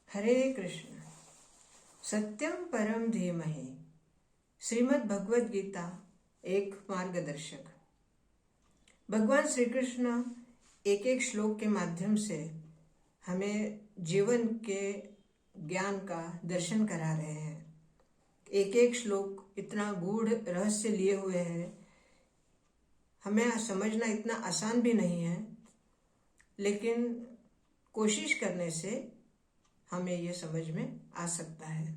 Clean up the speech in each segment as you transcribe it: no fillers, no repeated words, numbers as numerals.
हरे कृष्ण। सत्यम परम धीमहि। श्रीमद् भगवद गीता एक मार्गदर्शक। भगवान श्री कृष्ण एक एक श्लोक के माध्यम से हमें जीवन के ज्ञान का दर्शन करा रहे हैं। एक एक श्लोक इतना गूढ़ रहस्य लिए हुए है, हमें समझना इतना आसान भी नहीं है, लेकिन कोशिश करने से हमें ये समझ में आ सकता है।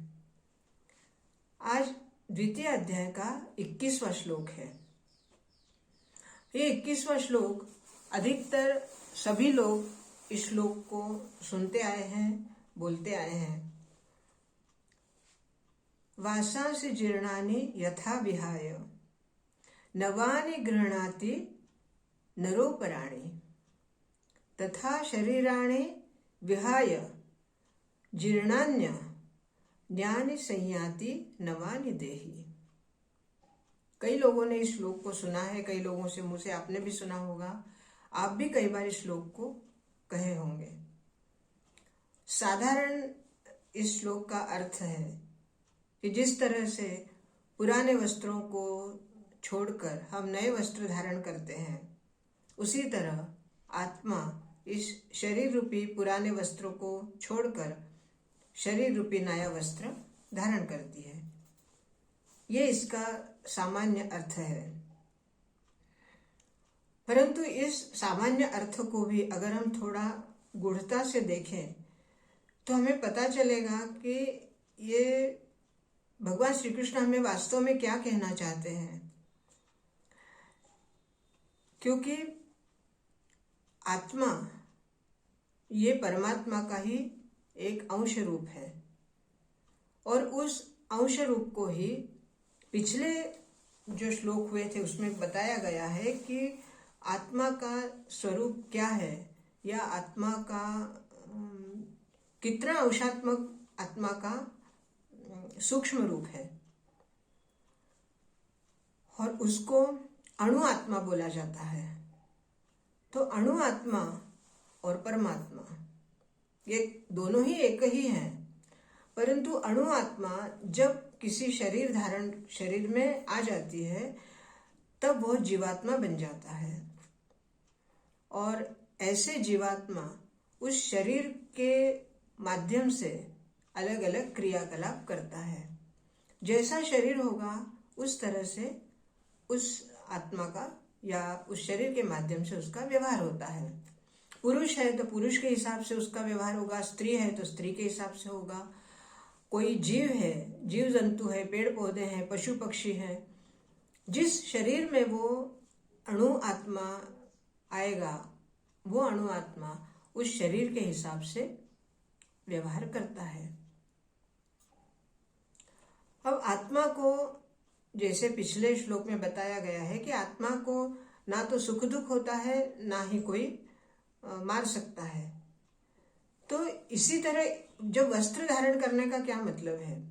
आज द्वितीय अध्याय का 21वां श्लोक है। ये 21वां श्लोक अधिकतर सभी लोग इस श्लोक को सुनते आए हैं, बोलते आए हैं। वासांसि जीर्णानि यथा विहाय नवानि गृह्णाति नरोपराणि तथा शरीराणि विहाय जीर्णान्य ज्ञानि संयाति नवानि देहि। कई लोगों ने इस श्लोक को सुना है, कई लोगों से मुझसे आपने भी सुना होगा, आप भी कई बार इस श्लोक को कहे होंगे। साधारण इस श्लोक का अर्थ है कि जिस तरह से पुराने वस्त्रों को छोड़कर हम नए वस्त्र धारण करते हैं, उसी तरह आत्मा इस शरीर रूपी पुराने वस्त्रों को छोड़कर शरीर रूपी नया वस्त्र धारण करती है। ये इसका सामान्य अर्थ है। परंतु इस सामान्य अर्थ को भी अगर हम थोड़ा गूढ़ता से देखें तो हमें पता चलेगा कि ये भगवान श्री कृष्ण हमें वास्तव में क्या कहना चाहते हैं। क्योंकि आत्मा ये परमात्मा का ही एक अंश रूप है और उस अंश रूप को ही पिछले जो श्लोक हुए थे उसमें बताया गया है कि आत्मा का स्वरूप क्या है या आत्मा का कितना अंशात्मक आत्मा का सूक्ष्म रूप है, और उसको अणु आत्मा बोला जाता है। तो अणु आत्मा और परमात्मा ये दोनों ही एक ही हैं, परंतु अणु आत्मा जब किसी शरीर में आ जाती है तब वह जीवात्मा बन जाता है, और ऐसे जीवात्मा उस शरीर के माध्यम से अलग अलग क्रियाकलाप करता है। जैसा शरीर होगा उस तरह से उस आत्मा का या उस शरीर के माध्यम से उसका व्यवहार होता है। पुरुष है तो पुरुष के हिसाब से उसका व्यवहार होगा, स्त्री है तो स्त्री के हिसाब से होगा। कोई जीव है, जीव जंतु है, पेड़ पौधे हैं, पशु पक्षी हैं, जिस शरीर में वो अणु आत्मा आएगा वो अणु आत्मा उस शरीर के हिसाब से व्यवहार करता है। अब आत्मा को जैसे पिछले श्लोक में बताया गया है कि आत्मा को ना तो सुख दुख होता है, ना ही कोई मार सकता है। तो इसी तरह जब वस्त्र धारण करने का क्या मतलब है,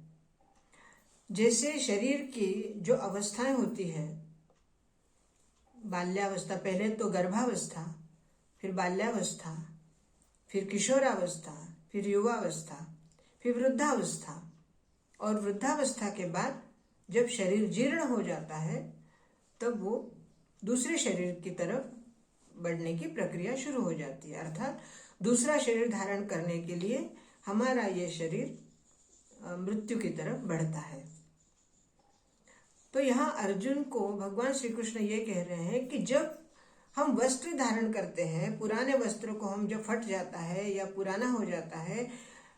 जैसे शरीर की जो अवस्थाएं होती है, बाल्यावस्था, पहले तो गर्भावस्था, फिर बाल्यावस्था, फिर किशोरावस्था, फिर युवावस्था, फिर वृद्धावस्था, और वृद्धावस्था के बाद जब शरीर जीर्ण हो जाता है तब वो दूसरे शरीर की तरफ बढ़ने की प्रक्रिया शुरू हो जाती है। अर्थात दूसरा शरीर धारण करने के लिए हमारा ये शरीर मृत्यु की तरफ बढ़ता है। तो यहाँ अर्जुन को भगवान श्री कृष्ण ये कह रहे हैं कि जब हम वस्त्र धारण करते हैं, पुराने वस्त्रों को हम जब फट जाता है या पुराना हो जाता है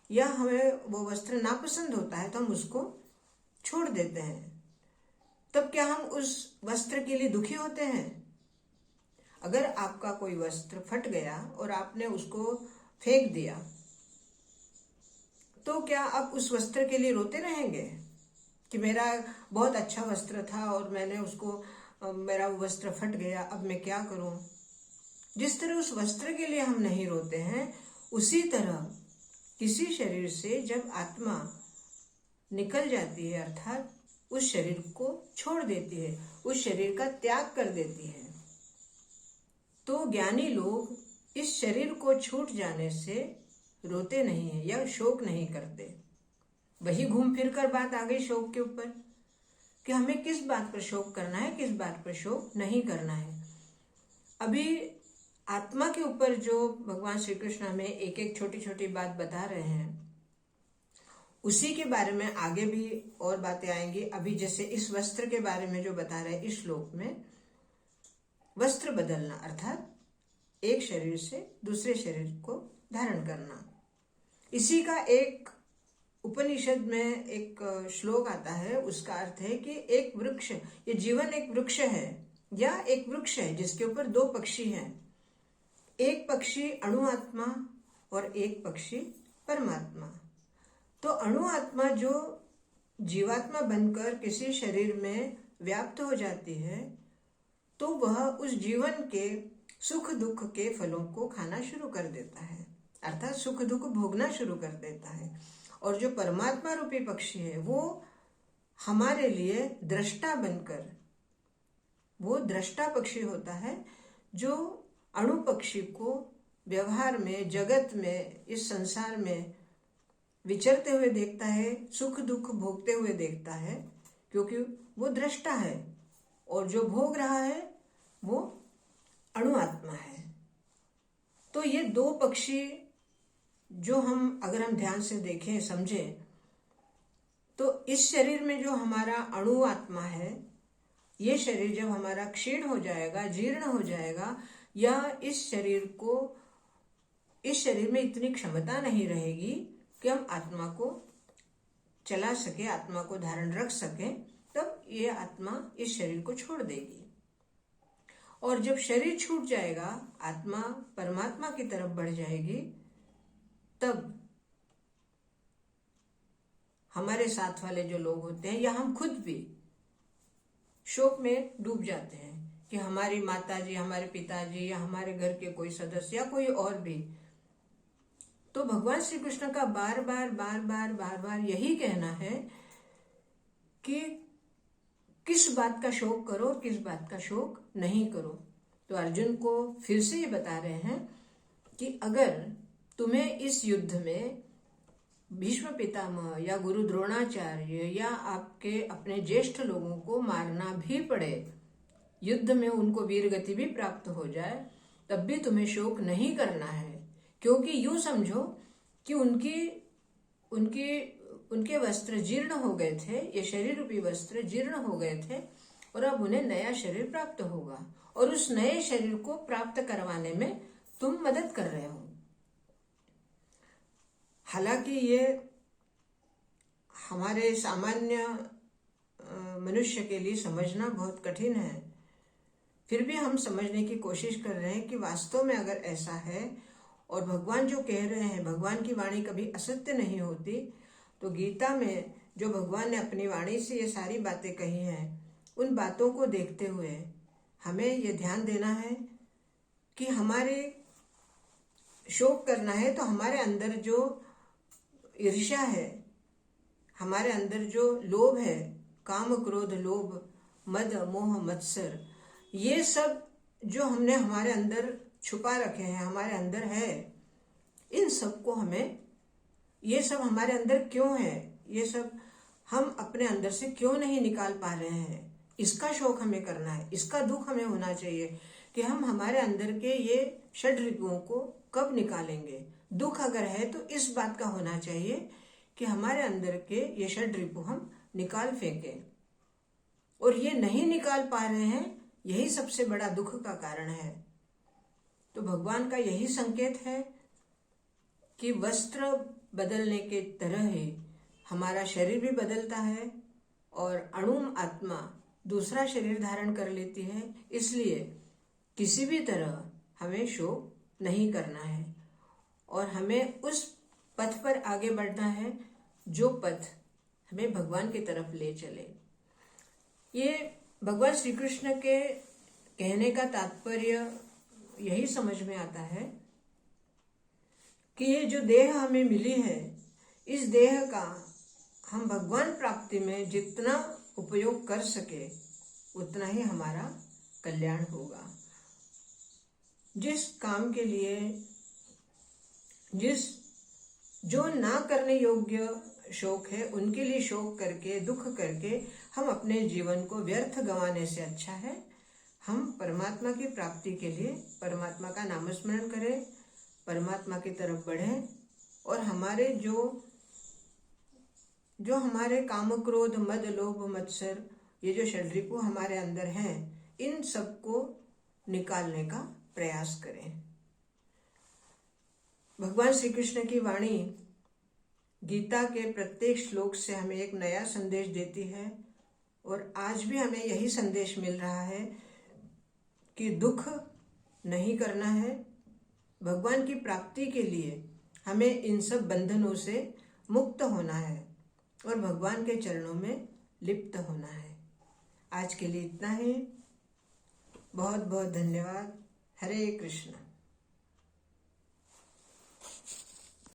या हमें वो वस्त्र नापसंद होता है तो हम उसको छोड़ देते हैं, तब क्या हम उस वस्त्र के लिए दुखी होते हैं? अगर आपका कोई वस्त्र फट गया और आपने उसको फेंक दिया तो क्या आप उस वस्त्र के लिए रोते रहेंगे कि मेरा बहुत अच्छा वस्त्र था और मैंने उसको, मेरा वस्त्र फट गया, अब मैं क्या करूं? जिस तरह उस वस्त्र के लिए हम नहीं रोते हैं, उसी तरह किसी शरीर से जब आत्मा निकल जाती है, अर्थात उस शरीर को छोड़ देती है, उस शरीर का त्याग कर देती है, तो ज्ञानी लोग इस शरीर को छूट जाने से रोते नहीं है या शोक नहीं करते। वही घूम फिर कर बात आ गई शोक के ऊपर कि हमें किस बात पर शोक करना है, किस बात पर शोक नहीं करना है। अभी आत्मा के ऊपर जो भगवान श्री कृष्ण हमें एक एक छोटी छोटी बात बता रहे हैं, उसी के बारे में आगे भी और बातें आएंगी। अभी जैसे इस वस्त्र के बारे में जो बता रहे हैं इस श्लोक में, वस्त्र बदलना अर्थात एक शरीर से दूसरे शरीर को धारण करना। इसी का एक उपनिषद में एक श्लोक आता है, उसका अर्थ है कि एक वृक्ष, ये जीवन एक वृक्ष है या एक वृक्ष है जिसके ऊपर दो पक्षी हैं। एक पक्षी अणु आत्मा और एक पक्षी परमात्मा। तो अणु आत्मा जो जीवात्मा बनकर किसी शरीर में व्याप्त हो जाती है, तो वह उस जीवन के सुख दुख के फलों को खाना शुरू कर देता है, अर्थात सुख दुख भोगना शुरू कर देता है। और जो परमात्मा रूपी पक्षी है वो हमारे लिए दृष्टा बनकर, वो दृष्टा पक्षी होता है जो अणु पक्षी को व्यवहार में, जगत में, इस संसार में विचरते हुए देखता है, सुख दुख भोगते हुए देखता है, क्योंकि वो दृष्टा है। और जो भोग रहा है वो अणु आत्मा है। तो ये दो पक्षी जो अगर हम ध्यान से देखें, समझें, तो इस शरीर में जो हमारा अणु आत्मा है, ये शरीर जब हमारा क्षीण हो जाएगा, जीर्ण हो जाएगा, या इस शरीर में इतनी क्षमता नहीं रहेगी कि हम आत्मा को चला सके, आत्मा को धारण रख सके, तब ये आत्मा इस शरीर को छोड़ देगी। और जब शरीर छूट जाएगा, आत्मा परमात्मा की तरफ बढ़ जाएगी, तब हमारे साथ वाले जो लोग होते हैं या हम खुद भी शोक में डूब जाते हैं कि हमारी माताजी, हमारे पिताजी या हमारे घर के कोई सदस्य या कोई और भी। तो भगवान श्री कृष्ण का बार बार यही कहना है कि किस बात का शोक करो और किस बात का शोक नहीं करो। तो अर्जुन को फिर से ये बता रहे हैं कि अगर तुम्हें इस युद्ध में भीष्म पितामह या गुरु द्रोणाचार्य या आपके अपने ज्येष्ठ लोगों को मारना भी पड़े, युद्ध में उनको वीरगति भी प्राप्त हो जाए, तब भी तुम्हें शोक नहीं करना है। क्योंकि यूं समझो कि उनके वस्त्र जीर्ण हो गए थे, ये शरीर रूपी वस्त्र जीर्ण हो गए थे, और अब उन्हें नया शरीर प्राप्त होगा, और उस नए शरीर को प्राप्त करवाने में तुम मदद कर रहे हो। हालांकि ये हमारे सामान्य मनुष्य के लिए समझना बहुत कठिन है, फिर भी हम समझने की कोशिश कर रहे हैं कि वास्तव में अगर ऐसा है और भगवान जो कह रहे हैं, भगवान की वाणी कभी असत्य नहीं होती। तो गीता में जो भगवान ने अपनी वाणी से ये सारी बातें कही हैं, उन बातों को देखते हुए हमें ये ध्यान देना है कि हमारे शोक करना है तो हमारे अंदर जो ईर्ष्या है, हमारे अंदर जो लोभ है, काम क्रोध लोभ मद मोह मत्सर, ये सब जो हमने हमारे अंदर छुपा रखे हैं, हमारे अंदर है, इन सब को हमें, ये सब हमारे अंदर क्यों है, ये सब हम अपने अंदर से क्यों नहीं निकाल पा रहे हैं, इसका शोक हमें करना है। इसका दुख हमें होना चाहिए कि हम हमारे अंदर के ये षड रिपुओं को कब निकालेंगे। दुख अगर है तो इस बात का होना चाहिए कि हमारे अंदर के ये षड रिपु हम निकाल फेंकें, और ये नहीं निकाल पा रहे हैं, यही सबसे बड़ा दुख का कारण है। तो भगवान का यही संकेत है कि वस्त्र बदलने के तरह ही हमारा शरीर भी बदलता है और अणु आत्मा दूसरा शरीर धारण कर लेती है। इसलिए किसी भी तरह हमें शोक नहीं करना है और हमें उस पथ पर आगे बढ़ना है जो पथ हमें भगवान की तरफ ले चले। ये भगवान श्री कृष्ण के कहने का तात्पर्य यही समझ में आता है कि ये जो देह हमें मिली है, इस देह का हम भगवान प्राप्ति में जितना उपयोग कर सके उतना ही हमारा कल्याण होगा। जिस काम के लिए, जिस जो ना करने योग्य शोक है उनके लिए शोक करके, दुख करके हम अपने जीवन को व्यर्थ गंवाने से अच्छा है हम परमात्मा की प्राप्ति के लिए परमात्मा का नामस्मरण करें, परमात्मा की तरफ बढ़ें और हमारे जो हमारे काम, क्रोध, मद, लोभ, मत्सर, ये जो षड्रिपु हमारे अंदर हैं, इन सबको निकालने का प्रयास करें। भगवान श्री कृष्ण की वाणी गीता के प्रत्येक श्लोक से हमें एक नया संदेश देती है और आज भी हमें यही संदेश मिल रहा है कि दुख नहीं करना है। भगवान की प्राप्ति के लिए हमें इन सब बंधनों से मुक्त होना है और भगवान के चरणों में लिप्त होना है। आज के लिए इतना ही। बहुत बहुत धन्यवाद। हरे कृष्ण।